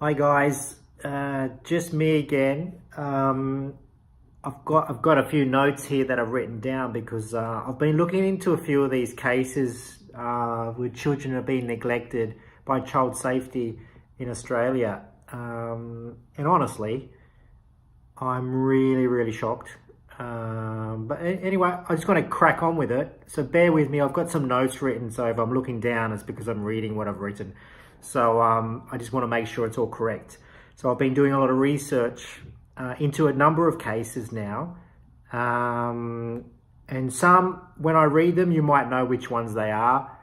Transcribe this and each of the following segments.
Hi guys, just me again. I've got a few notes here that I've written down because I've been looking into a few of these cases where children are being neglected by child safety in Australia. And honestly, I'm really shocked. Anyway, I just want to crack on with it. So bear with me. I've got some notes written. So if I'm looking down, it's because I'm reading what I've written. So I just want to make sure it's all correct. So I've been doing a lot of research into a number of cases now. And some, when I read them, you might know which ones they are.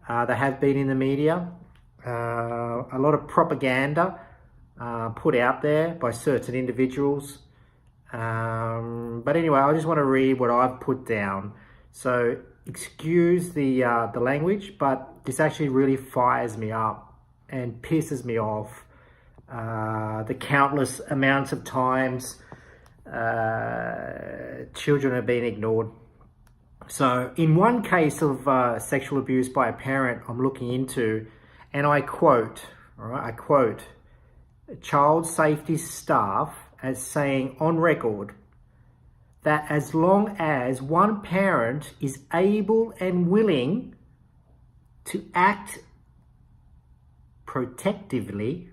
They have been in the media. A lot of propaganda put out there by certain individuals. But anyway, I just want to read what I've put down. So excuse the language, but this actually really fires me up and pisses me off. The countless amounts of times children have been ignored. So in one case of sexual abuse by a parent I'm looking into, and I quote, all right, I quote, child safety staff as saying on record that as long as one parent is able and willing to act protectively,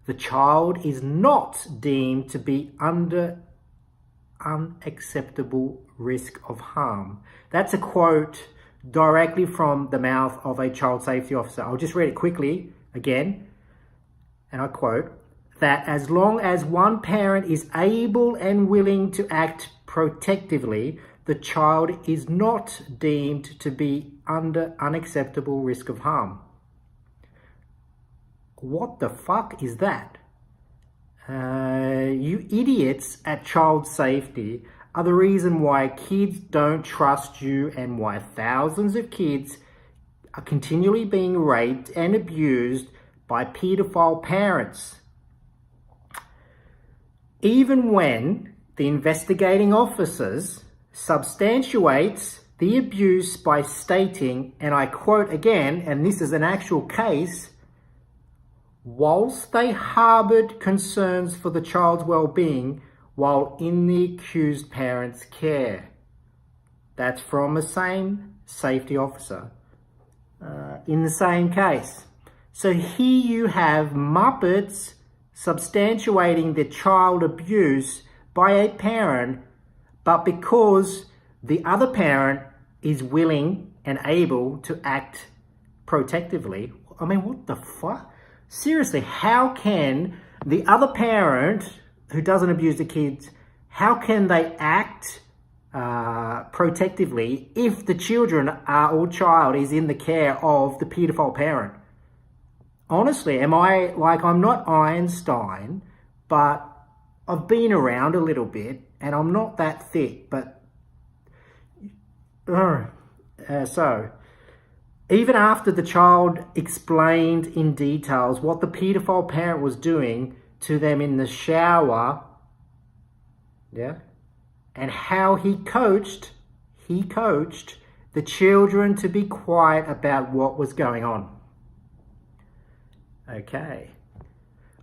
the child is not deemed to be under unacceptable risk of harm. That's a quote directly from the mouth of a child safety officer. I'll just read it quickly again. And I quote, that as long as one parent is able and willing to act protectively, the child is not deemed to be under unacceptable risk of harm. What the fuck is that? You idiots at child safety are the reason why kids don't trust you and why thousands of kids are continually being raped and abused by paedophile parents. Even when the investigating officers substantiates the abuse by stating, and I quote again, and this is an actual case, whilst they harbored concerns for the child's well-being while in the accused parent's care. That's from the same safety officer in the same case. So here you have Muppets substantiating the child abuse by a parent, but because the other parent is willing and able to act protectively. I mean, what the fuck? Seriously, how can the other parent who doesn't abuse the kids, how can they act protectively if the children are or child is in the care of the paedophile parent? Honestly, I'm not Einstein, but I've been around a little bit and I'm not that thick, but so even after the child explained in details what the paedophile parent was doing to them in the shower, and how he coached the children to be quiet about what was going on. Okay.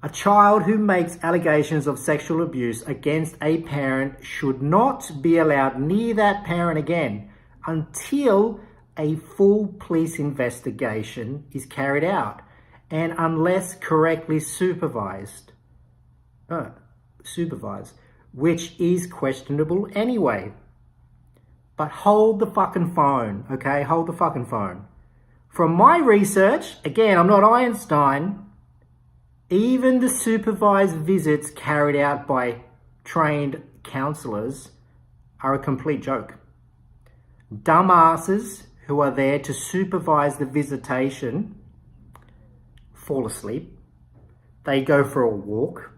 A child who makes allegations of sexual abuse against a parent should not be allowed near that parent again until a full police investigation is carried out and unless correctly supervised, which is questionable anyway. But hold the fucking phone, okay? Hold the fucking phone. From my research, again, I'm not Einstein, even the supervised visits carried out by trained counsellors are a complete joke. Dumbasses who are there to supervise the visitation fall asleep. They go for a walk,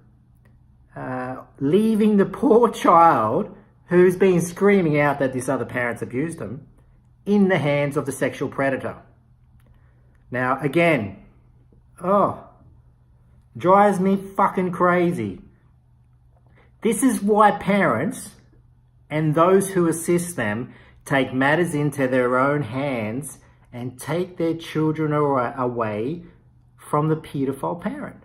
leaving the poor child who's been screaming out that this other parent's abused them in the hands of the sexual predator. Now, again, drives me fucking crazy. This is why parents and those who assist them take matters into their own hands and take their children away from the paedophile parent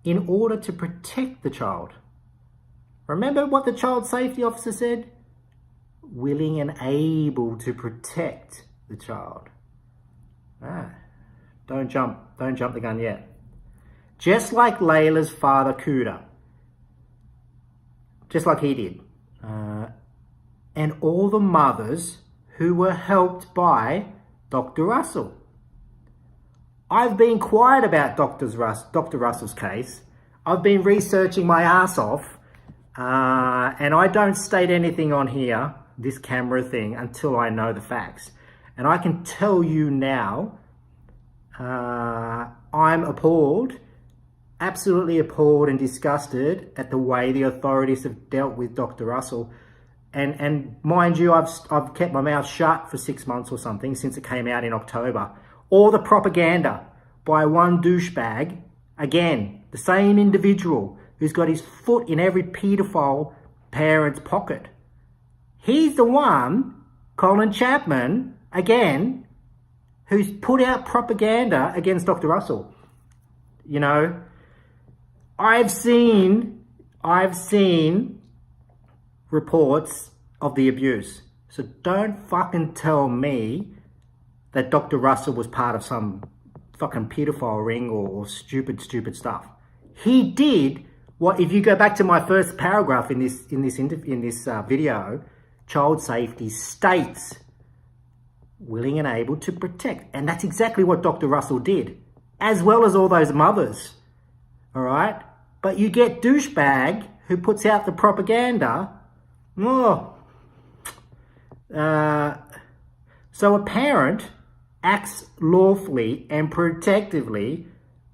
in order to protect the child. Remember what the child safety officer said? Willing and able to protect the child. Don't jump the gun yet. Just like Layla's father, Kuda. Just like he did. And all the mothers who were helped by Dr. Russell. I've been quiet about Dr. Russell's case. I've been researching my ass off, and I don't state anything on here, this camera thing, until I know the facts. And I can tell you now, I'm appalled, absolutely appalled and disgusted at the way the authorities have dealt with Dr. Russell. And mind you, I've kept my mouth shut for 6 months or something since it came out in October. All the propaganda by one douchebag, again, the same individual who's got his foot in every paedophile parent's pocket. He's the one, Colin Chapman, again, who's put out propaganda against Dr. Russell. You know, I've seen reports of the abuse. So don't fucking tell me that Dr. Russell was part of some fucking pedophile ring or stupid stuff. He did what, if you go back to my first paragraph in this video, child safety states willing and able to protect. And that's exactly what Dr. Russell did, as well as all those mothers. All right? But you get douchebag who puts out the propaganda. So a parent acts lawfully and protectively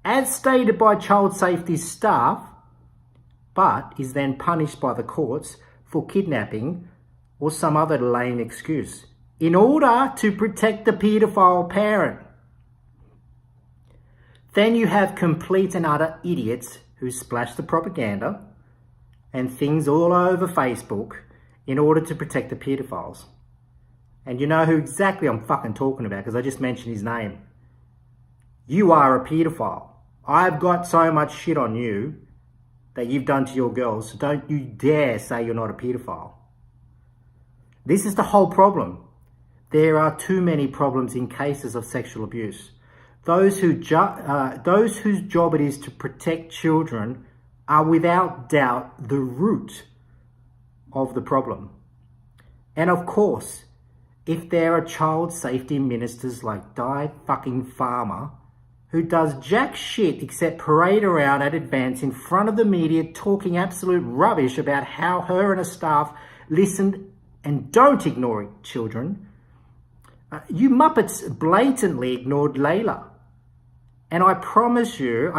as stated by child safety staff, but is then punished by the courts for kidnapping or some other lame excuse in order to protect the paedophile parent. Then you have complete and utter idiots who splash the propaganda and things all over Facebook in order to protect the paedophiles. And you know who exactly I'm fucking talking about, because I just mentioned his name. You are a paedophile. I've got so much shit on you that you've done to your girls, so don't you dare say you're not a paedophile. This is the whole problem. There are too many problems in cases of sexual abuse. Those whose job it is to protect children are without doubt the root of the problem. And of course, if there are child safety ministers like Di fucking Farmer, who does jack shit except parade around at Advance in front of the media talking absolute rubbish about how her and her staff listen and don't ignore children, you Muppets blatantly ignored Layla. And I promise you,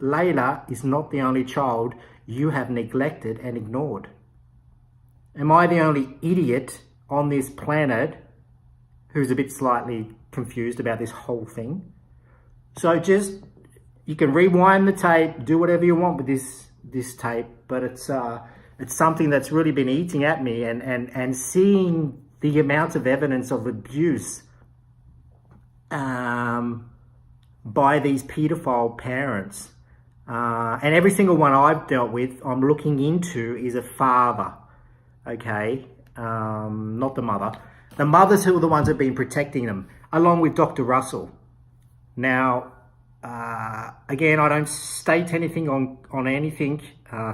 Layla is not the only child you have neglected and ignored. Am I the only idiot on this planet who's a bit slightly confused about this whole thing? So you can rewind the tape, do whatever you want with this tape, but it's something that's really been eating at me, and seeing the amount of evidence of abuse by these paedophile parents, and every single one I've dealt with, I'm looking into is a father, okay, not the mother. The mothers who are the ones who've been protecting them, along with Dr. Russell. Now, again, I don't state anything on anything,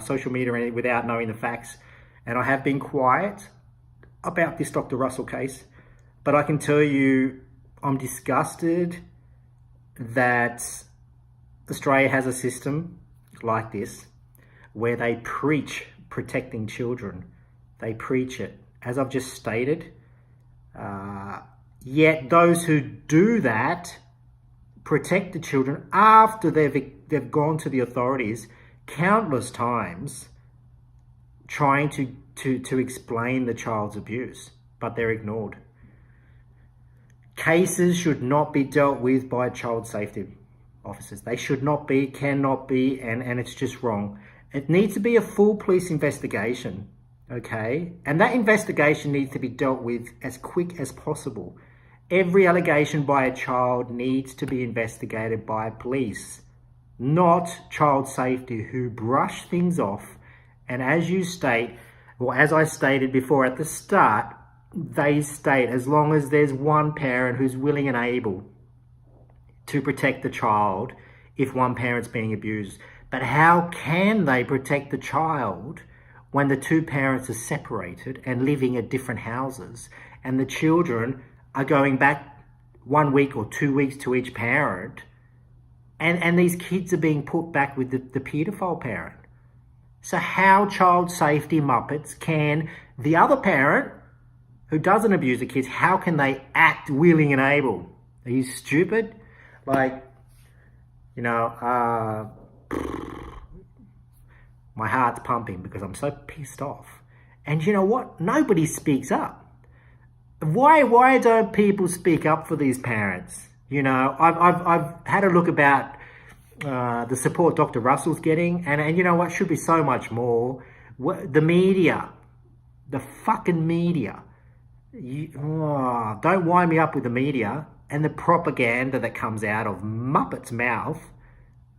social media or anything, without knowing the facts. And I have been quiet about this Dr. Russell case, but I can tell you I'm disgusted that Australia has a system like this where they preach protecting children. They preach it, as I've just stated. Yet those who do that protect the children after they've gone to the authorities countless times trying to explain the child's abuse, but they're ignored. Cases should not be dealt with by child safety officers. They should not be, cannot be, and it's just wrong. It needs to be a full police investigation, okay? And that investigation needs to be dealt with as quick as possible. Every allegation by a child needs to be investigated by police, not child safety, who brush things off. And as you state, or as I stated before at the start, they state as long as there's one parent who's willing and able to protect the child if one parent's being abused. But how can they protect the child when the two parents are separated and living at different houses, and the children are going back 1 week or 2 weeks to each parent, and these kids are being put back with the paedophile parent? So how, child safety muppets, can the other parent who doesn't abuse the kids, how can they act willing and able? Are you stupid? Like, you know, my heart's pumping because I'm so pissed off. And you know what? Nobody speaks up. Why don't people speak up for these parents? You know, I've had a look about the support Dr. Russell's getting, and you know what, should be so much more. The media, the fucking media. Don't wind me up with the media and the propaganda that comes out of Muppet's mouth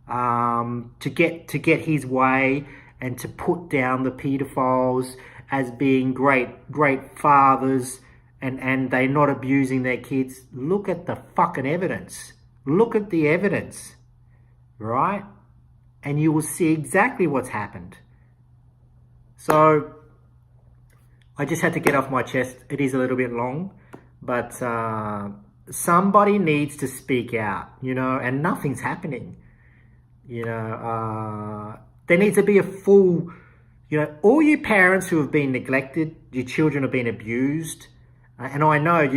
to get his way and to put down the paedophiles as being great fathers, and they're not abusing their kids. Look at the fucking evidence. Look at the evidence, right? And you will see exactly what's happened. So I just had to get off my chest. It is a little bit long, but somebody needs to speak out, you know, and nothing's happening. You know, there needs to be a full, you know, all you parents who have been neglected, your children have been abused, and I know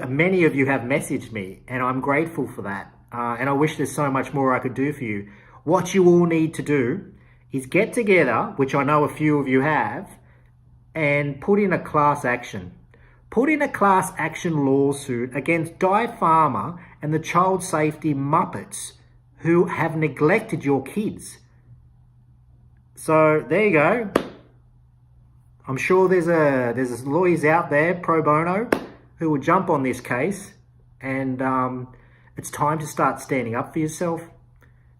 many of you have messaged me, and I'm grateful for that. And I wish there's so much more I could do for you. What you all need to do is get together, which I know a few of you have, and put in a class action. Put in a class action lawsuit against Di Farmer and the child safety muppets who have neglected your kids. So there you go. I'm sure there's lawyers out there, pro bono, who will jump on this case, and it's time to start standing up for yourself.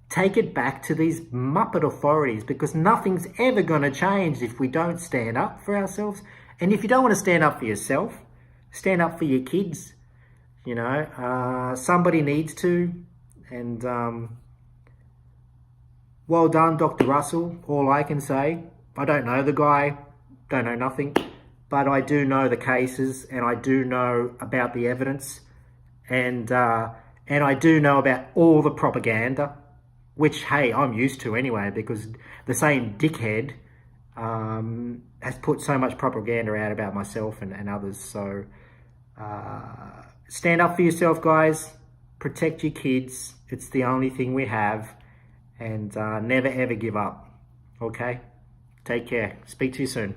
Take it back to these muppet authorities, because nothing's ever going to change if we don't stand up for ourselves. And if you don't want to stand up for yourself, stand up for your kids. You know, somebody needs to. And well done, Dr. Russell. All I can say, I don't know the guy, don't know nothing, but I do know the cases, and I do know about the evidence, and I do know about all the propaganda, which, hey, I'm used to anyway, because the same dickhead has put so much propaganda out about myself and others. So stand up for yourself, guys. Protect your kids. It's the only thing we have. And never, ever give up. Okay? Take care. Speak to you soon.